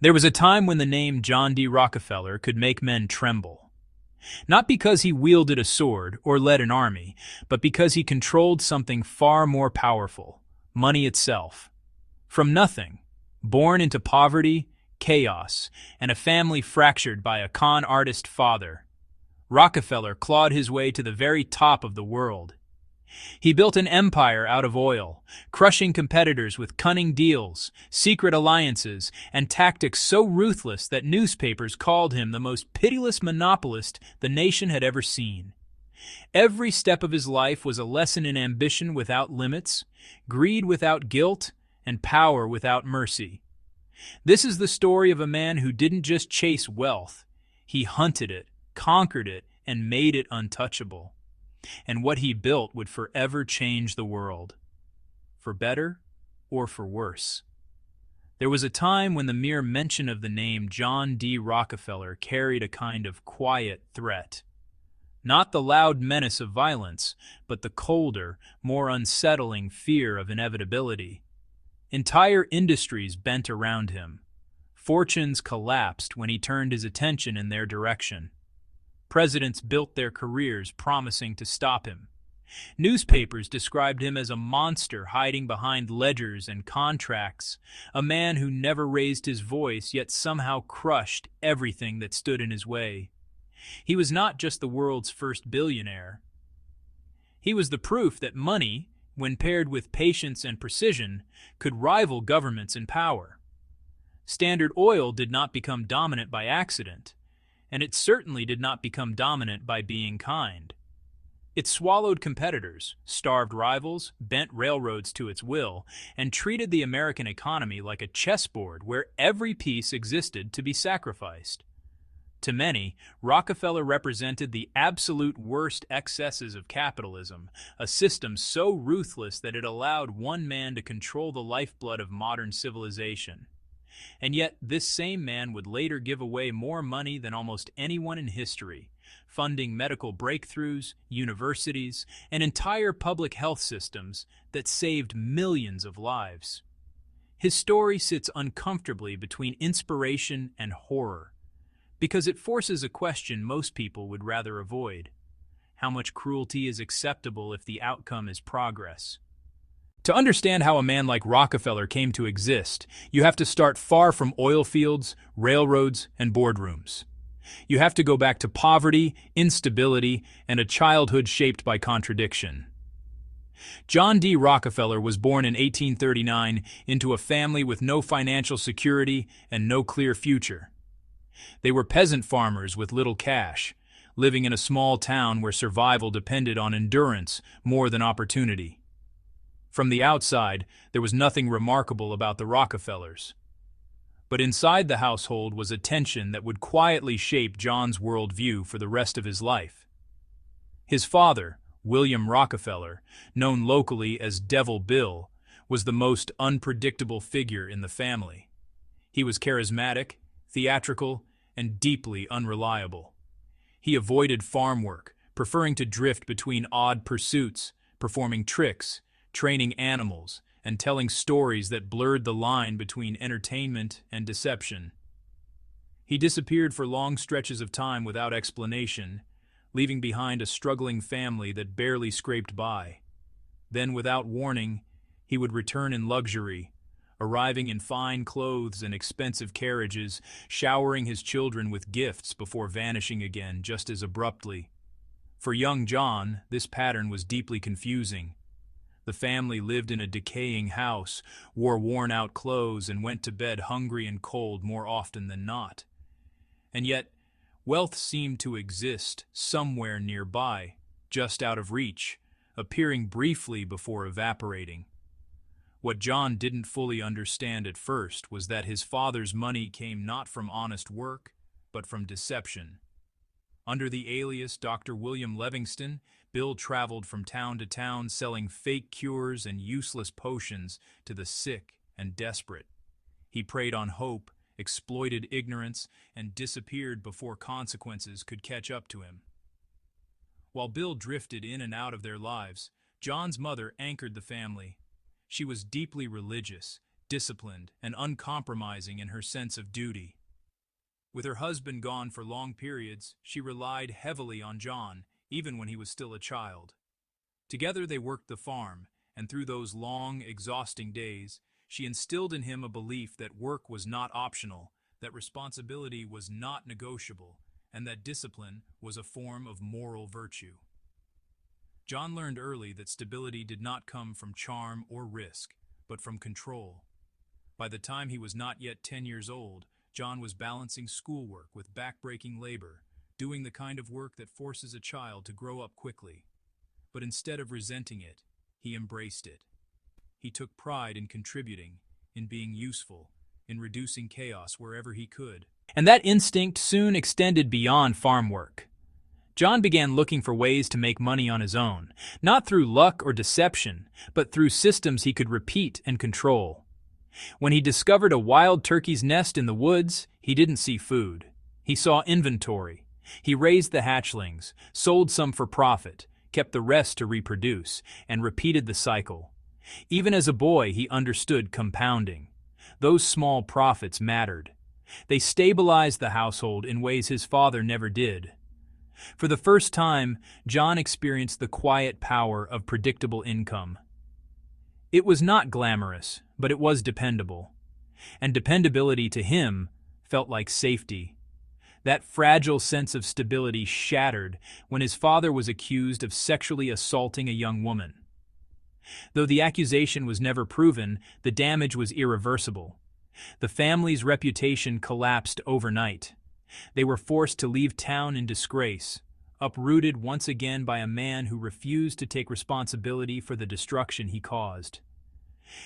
There was a time when the name John D. Rockefeller could make men tremble. Not because he wielded a sword or led an army, but because he controlled something far more powerful, money itself. From nothing, born into poverty, chaos, and a family fractured by a con artist father, Rockefeller clawed his way to the very top of the world. He built an empire out of oil, crushing competitors with cunning deals, secret alliances, and tactics so ruthless that newspapers called him the most pitiless monopolist the nation had ever seen. Every step of his life was a lesson in ambition without limits, greed without guilt, and power without mercy. This is the story of a man who didn't just chase wealth, he hunted it, conquered it, and made it untouchable. And what he built would forever change the world, for better or for worse. There was a time when the mere mention of the name John D. Rockefeller carried a kind of quiet threat. Not the loud menace of violence, but the colder, more unsettling fear of inevitability. Entire industries bent around him. Fortunes collapsed when he turned his attention in their direction. Presidents built their careers promising to stop him. Newspapers described him as a monster hiding behind ledgers and contracts, a man who never raised his voice yet somehow crushed everything that stood in his way. He was not just the world's first billionaire. He was the proof that money, when paired with patience and precision, could rival governments in power. Standard Oil did not become dominant by accident, and it certainly did not become dominant by being kind. It swallowed competitors, starved rivals, bent railroads to its will, and treated the American economy like a chessboard where every piece existed to be sacrificed. To many, Rockefeller represented the absolute worst excesses of capitalism, a system so ruthless that it allowed one man to control the lifeblood of modern civilization. And yet, this same man would later give away more money than almost anyone in history, funding medical breakthroughs, universities, and entire public health systems that saved millions of lives. His story sits uncomfortably between inspiration and horror, because it forces a question most people would rather avoid. How much cruelty is acceptable if the outcome is progress? To understand how a man like Rockefeller came to exist, you have to start far from oil fields, railroads, and boardrooms. You have to go back to poverty, instability, and a childhood shaped by contradiction. John D. Rockefeller was born in 1839 into a family with no financial security and no clear future. They were peasant farmers with little cash, living in a small town where survival depended on endurance more than opportunity. From the outside, there was nothing remarkable about the Rockefellers. But inside the household was a tension that would quietly shape John's worldview for the rest of his life. His father, William Rockefeller, known locally as Devil Bill, was the most unpredictable figure in the family. He was charismatic, theatrical, and deeply unreliable. He avoided farm work, preferring to drift between odd pursuits, performing tricks, training animals, and telling stories that blurred the line between entertainment and deception. He disappeared for long stretches of time without explanation, leaving behind a struggling family that barely scraped by. Then, without warning, he would return in luxury, arriving in fine clothes and expensive carriages, showering his children with gifts before vanishing again just as abruptly. For young John, this pattern was deeply confusing. The family lived in a decaying house, wore worn-out clothes, and went to bed hungry and cold more often than not. And yet, wealth seemed to exist somewhere nearby, just out of reach, appearing briefly before evaporating. What John didn't fully understand at first was that his father's money came not from honest work, but from deception. Under the alias Dr. William Livingston, Bill traveled from town to town selling fake cures and useless potions to the sick and desperate. He preyed on hope, exploited ignorance, and disappeared before consequences could catch up to him. While Bill drifted in and out of their lives, John's mother anchored the family. She was deeply religious, disciplined, and uncompromising in her sense of duty. With her husband gone for long periods, she relied heavily on John, even when he was still a child. Together they worked the farm, and through those long, exhausting days, she instilled in him a belief that work was not optional, that responsibility was not negotiable, and that discipline was a form of moral virtue. John learned early that stability did not come from charm or risk, but from control. By the time he was not yet 10 years old, John was balancing schoolwork with back-breaking labor, doing the kind of work that forces a child to grow up quickly. But instead of resenting it, he embraced it. He took pride in contributing, in being useful, in reducing chaos wherever he could. And that instinct soon extended beyond farm work. John began looking for ways to make money on his own, not through luck or deception, but through systems he could repeat and control. When he discovered a wild turkey's nest in the woods, he didn't see food. He saw inventory. He raised the hatchlings, sold some for profit, kept the rest to reproduce, and repeated the cycle. Even as a boy, he understood compounding. Those small profits mattered. They stabilized the household in ways his father never did. For the first time, John experienced the quiet power of predictable income. It was not glamorous, but it was dependable. And dependability to him felt like safety. That fragile sense of stability shattered when his father was accused of sexually assaulting a young woman. Though the accusation was never proven, the damage was irreversible. The family's reputation collapsed overnight. They were forced to leave town in disgrace, uprooted once again by a man who refused to take responsibility for the destruction he caused.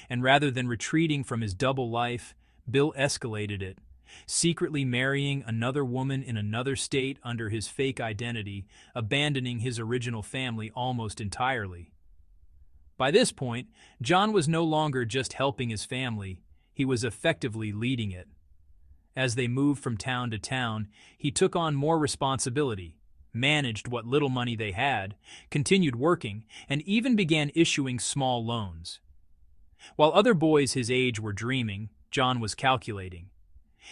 And rather than retreating from his double life, Bill escalated it, secretly marrying another woman in another state under his fake identity, abandoning his original family almost entirely. By this point, John was no longer just helping his family, he was effectively leading it. As they moved from town to town, he took on more responsibility, managed what little money they had, continued working, and even began issuing small loans. While other boys his age were dreaming, John was calculating.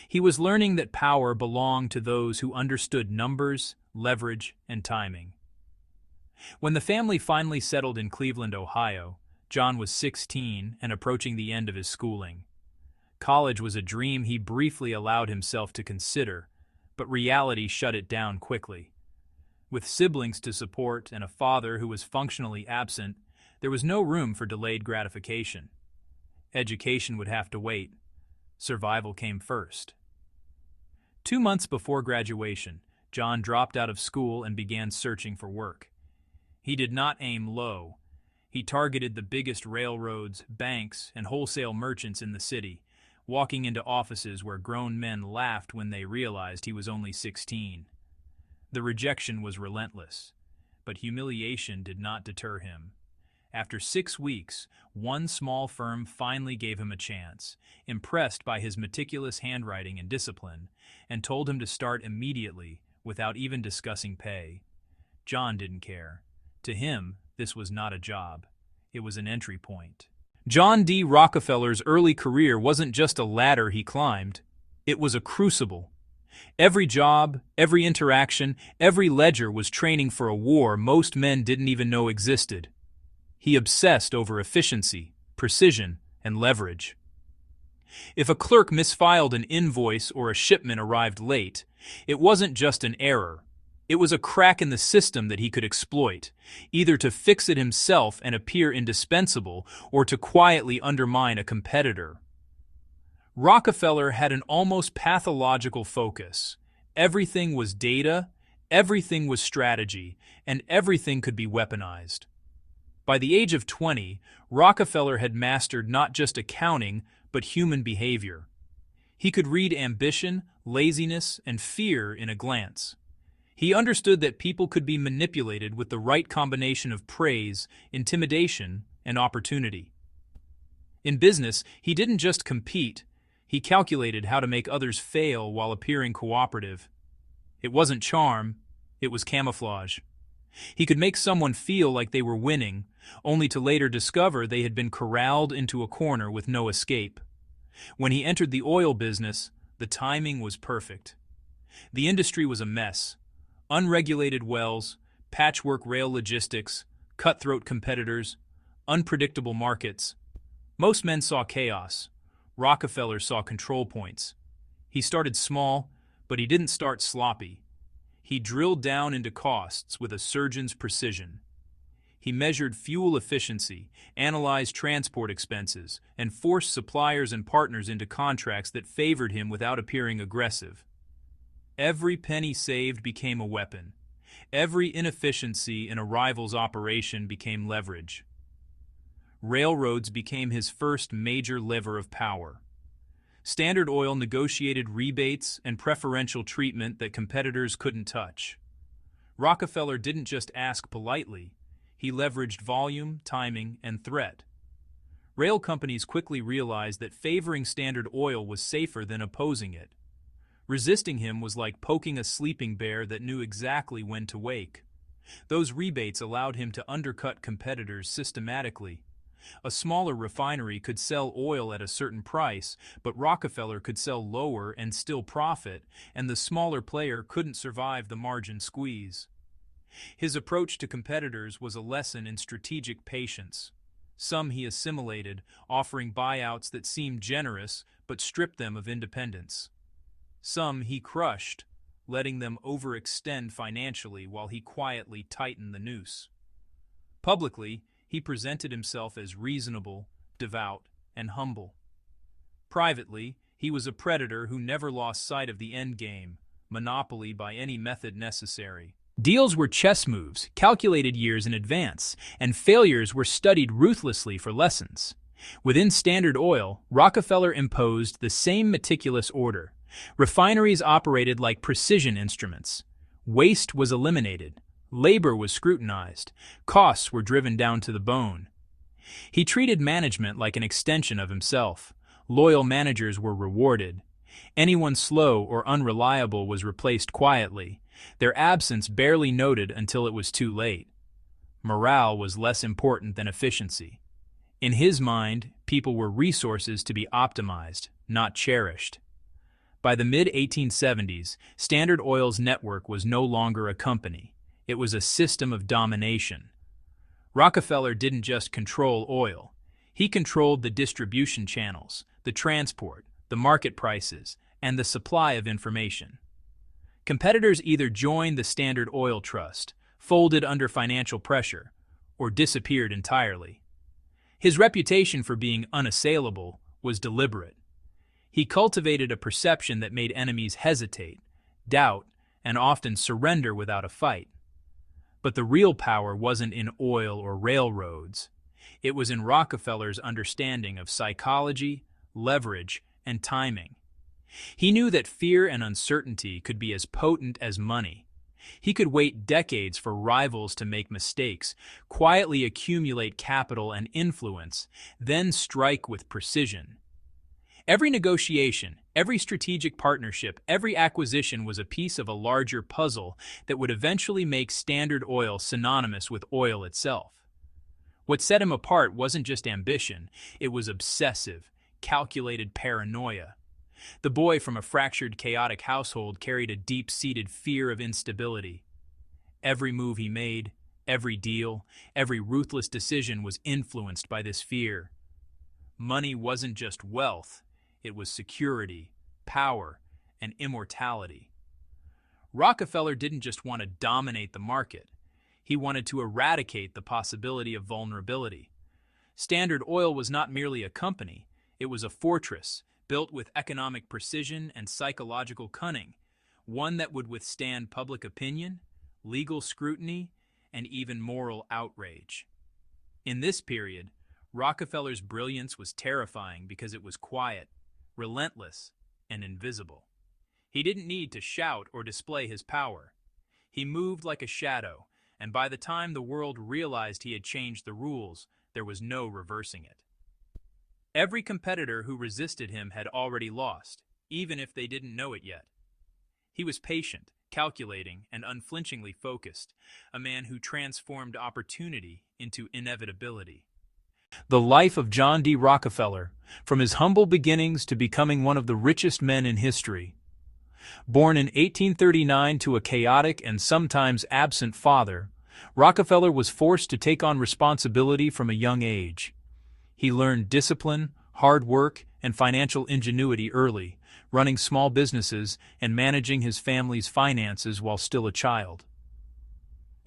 He was learning that power belonged to those who understood numbers, leverage, and timing. When the family finally settled in Cleveland, Ohio, John was 16 and approaching the end of his schooling. College was a dream he briefly allowed himself to consider, but reality shut it down quickly. With siblings to support and a father who was functionally absent, there was no room for delayed gratification. Education would have to wait. Survival came first. 2 months before graduation, John dropped out of school and began searching for work. He did not aim low. He targeted the biggest railroads, banks, and wholesale merchants in the city, walking into offices where grown men laughed when they realized he was only 16. The rejection was relentless, but humiliation did not deter him. After 6 weeks, one small firm finally gave him a chance, impressed by his meticulous handwriting and discipline, and told him to start immediately without even discussing pay. John didn't care. To him, this was not a job. It was an entry point. John D. Rockefeller's early career wasn't just a ladder he climbed. It was a crucible. Every job, every interaction, every ledger was training for a war most men didn't even know existed. He obsessed over efficiency, precision, and leverage. If a clerk misfiled an invoice or a shipment arrived late, it wasn't just an error. It was a crack in the system that he could exploit, either to fix it himself and appear indispensable or to quietly undermine a competitor. Rockefeller had an almost pathological focus. Everything was data, everything was strategy, and everything could be weaponized. By the age of 20, Rockefeller had mastered not just accounting, but human behavior. He could read ambition, laziness, and fear in a glance. He understood that people could be manipulated with the right combination of praise, intimidation, and opportunity. In business, he didn't just compete, he calculated how to make others fail while appearing cooperative. It wasn't charm, it was camouflage. He could make someone feel like they were winning, only to later discover they had been corralled into a corner with no escape. When he entered the oil business, the timing was perfect. The industry was a mess. Unregulated wells, patchwork rail logistics, cutthroat competitors, unpredictable markets. Most men saw chaos. Rockefeller saw control points. He started small, but he didn't start sloppy. He drilled down into costs with a surgeon's precision. He measured fuel efficiency, analyzed transport expenses, and forced suppliers and partners into contracts that favored him without appearing aggressive. Every penny saved became a weapon. Every inefficiency in a rival's operation became leverage. Railroads became his first major lever of power. Standard Oil negotiated rebates and preferential treatment that competitors couldn't touch. Rockefeller didn't just ask politely. He leveraged volume, timing, and threat. Rail companies quickly realized that favoring Standard Oil was safer than opposing it. Resisting him was like poking a sleeping bear that knew exactly when to wake. Those rebates allowed him to undercut competitors systematically. A smaller refinery could sell oil at a certain price, but Rockefeller could sell lower and still profit, and the smaller player couldn't survive the margin squeeze. His approach to competitors was a lesson in strategic patience. Some he assimilated, offering buyouts that seemed generous but stripped them of independence. Some he crushed, letting them overextend financially while he quietly tightened the noose. Publicly, he presented himself as reasonable, devout, and humble. Privately, he was a predator who never lost sight of the end game, monopoly by any method necessary. Deals were chess moves, calculated years in advance, and failures were studied ruthlessly for lessons. Within Standard Oil, Rockefeller imposed the same meticulous order. Refineries operated like precision instruments. Waste was eliminated. Labor was scrutinized. Costs were driven down to the bone. He treated management like an extension of himself. Loyal managers were rewarded. Anyone slow or unreliable was replaced quietly, their absence barely noted until it was too late. Morale was less important than efficiency. In his mind, people were resources to be optimized, not cherished. By the mid-1870s, Standard Oil's network was no longer a company. It was a system of domination. Rockefeller didn't just control oil. He controlled the distribution channels, the transport, the market prices, and the supply of information. Competitors either joined the Standard Oil Trust, folded under financial pressure, or disappeared entirely. His reputation for being unassailable was deliberate. He cultivated a perception that made enemies hesitate, doubt, and often surrender without a fight. But the real power wasn't in oil or railroads. It was in Rockefeller's understanding of psychology, leverage, and timing. He knew that fear and uncertainty could be as potent as money. He could wait decades for rivals to make mistakes, quietly accumulate capital and influence, then strike with precision. Every negotiation, every strategic partnership, every acquisition was a piece of a larger puzzle that would eventually make Standard Oil synonymous with oil itself. What set him apart wasn't just ambition, it was obsessive, calculated paranoia. The boy from a fractured, chaotic household carried a deep-seated fear of instability. Every move he made, every deal, every ruthless decision was influenced by this fear. Money wasn't just wealth, it was security, power, and immortality. Rockefeller didn't just want to dominate the market. He wanted to eradicate the possibility of vulnerability. Standard Oil was not merely a company, it was a fortress, built with economic precision and psychological cunning, one that would withstand public opinion, legal scrutiny, and even moral outrage. In this period, Rockefeller's brilliance was terrifying because it was quiet, relentless, and invisible. He didn't need to shout or display his power. He moved like a shadow, and by the time the world realized he had changed the rules, there was no reversing it. Every competitor who resisted him had already lost, even if they didn't know it yet. He was patient, calculating, and unflinchingly focused, a man who transformed opportunity into inevitability. The life of John D. Rockefeller, from his humble beginnings to becoming one of the richest men in history. Born in 1839 to a chaotic and sometimes absent father, Rockefeller was forced to take on responsibility from a young age. He learned discipline, hard work, and financial ingenuity early, running small businesses and managing his family's finances while still a child.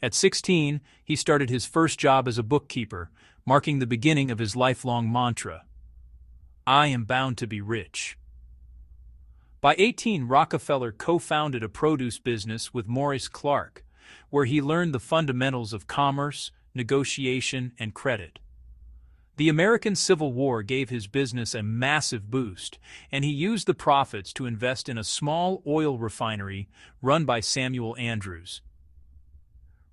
At 16, he started his first job as a bookkeeper, marking the beginning of his lifelong mantra, "I am bound to be rich." By 18, Rockefeller co-founded a produce business with Maurice Clark, where he learned the fundamentals of commerce, negotiation, and credit. The American Civil War gave his business a massive boost, and he used the profits to invest in a small oil refinery run by Samuel Andrews.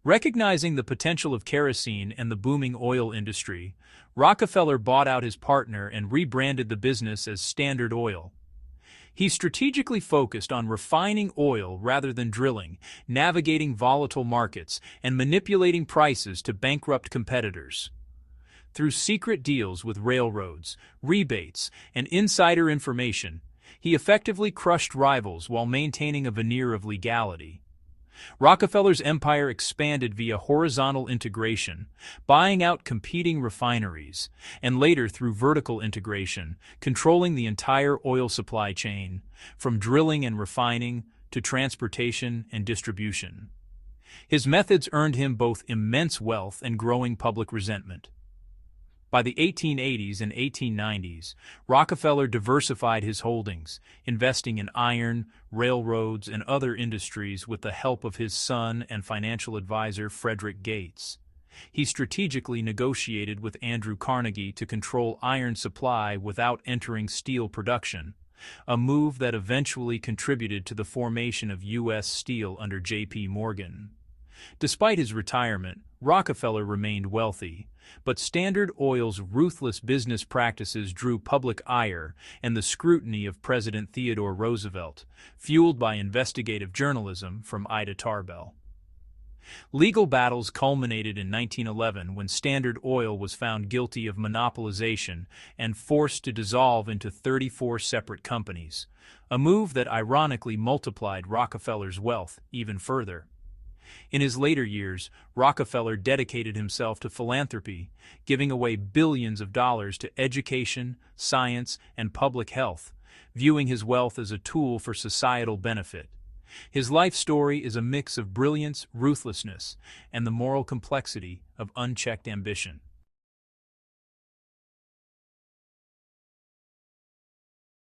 Recognizing the potential of kerosene and the booming oil industry, Rockefeller bought out his partner and rebranded the business as Standard Oil. He strategically focused on refining oil rather than drilling, navigating volatile markets, and manipulating prices to bankrupt competitors. Through secret deals with railroads, rebates, and insider information, he effectively crushed rivals while maintaining a veneer of legality. Rockefeller's empire expanded via horizontal integration, buying out competing refineries, and later through vertical integration, controlling the entire oil supply chain, from drilling and refining to transportation and distribution. His methods earned him both immense wealth and growing public resentment. By the 1880s and 1890s, Rockefeller diversified his holdings, investing in iron, railroads, and other industries with the help of his son and financial advisor Frederick Gates. He strategically negotiated with Andrew Carnegie to control iron supply without entering steel production, a move that eventually contributed to the formation of U.S. Steel under J.P. Morgan. Despite his retirement, Rockefeller remained wealthy, but Standard Oil's ruthless business practices drew public ire and the scrutiny of President Theodore Roosevelt, fueled by investigative journalism from Ida Tarbell. Legal battles culminated in 1911 when Standard Oil was found guilty of monopolization and forced to dissolve into 34 separate companies, a move that ironically multiplied Rockefeller's wealth even further. In his later years, Rockefeller dedicated himself to philanthropy, giving away billions of dollars to education, science, and public health, viewing his wealth as a tool for societal benefit. His life story is a mix of brilliance, ruthlessness, and the moral complexity of unchecked ambition.